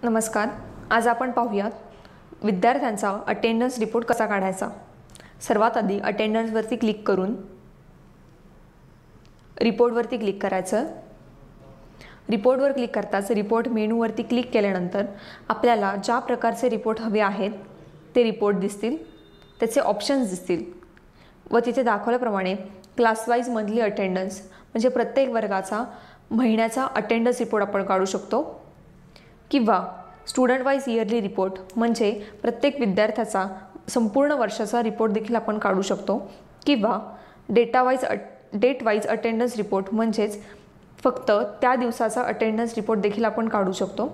नमस्कार. आज आपण पाहूयात विद्यार्थ्यांचा अटेंडन्स रिपोर्ट कसा काढायचा. सर्वात आधी अटेंडन्सवरती क्लिक करून रिपोर्टवरती क्लिक करायचं. रिपोर्टवर क्लिक करताच रिपोर्ट मेनूवरती क्लिक केल्यानंतर आपल्याला ज्या प्रकारचे रिपोर्ट हवे आहेत ते रिपोर्ट दिसतील, त्याचे ऑप्शन्स दिसतील व तिथे दाखवल्याप्रमाणे क्लास वाईज मंथली अटेंडन्स म्हणजे प्रत्येक वर्गाचा महिन्याचा अटेंडन्स रिपोर्ट आपण काढू शकतो, किंवा स्टुडंट वाईज इयरली रिपोर्ट म्हणजे प्रत्येक विद्यार्थ्याचा संपूर्ण वर्षाचा रिपोर्ट देखील आपण काढू शकतो, किंवा डेट वाईज अटेंडन्स रिपोर्ट म्हणजेच फक्त त्या दिवसाचा अटेंडन्स रिपोर्ट देखील आपण काढू शकतो.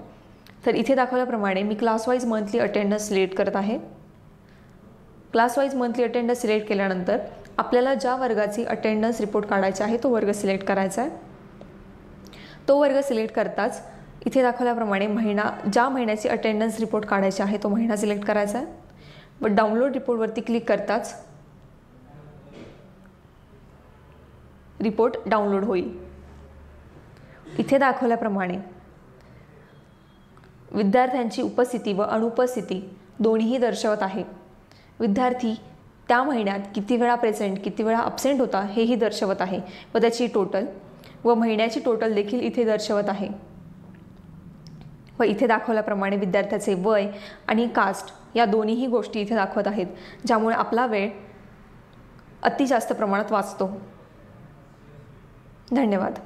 तर इथे दाखवल्याप्रमाणे मी class wise monthly attendance select करत आहे. Class wise monthly attendance select केल्यानंतर आपल्याला ज्या वर्गाची अटेंडन्स रिपोर्ट काढायचा आहे तो वर्ग सिलेक्ट करायचा आहे. तो वर्ग सिलेक्ट करताच इथे दाखवल्याप्रमाणे ज्या महिन्याची अटेंडन्स रिपोर्ट काढायची आहे तो महिना सिलेक्ट करायचा आहे व डाउनलोड रिपोर्टवरती क्लिक करताच रिपोर्ट डाउनलोड होईल. इथे दाखवल्याप्रमाणे विद्यार्थ्यांची उपस्थिती व अनुपस्थिती दोन्हीही दर्शवत आहे. विद्यार्थी त्या महिन्यात किती वेळा प्रेझेंट किती वेळा अब्सेंट होता हेही दर्शवत आहे व त्याची टोटल व महिन्याची टोटल देखील इथे दर्शवत आहे. व इथे दाखवल्याप्रमाणे विद्यार्थ्याचे वय आणि कास्ट या दोन्हीही गोष्टी इथे दाखवत आहेत, ज्यामुळे आपला वेळ अति जास्त प्रमाणात वाचतो. धन्यवाद.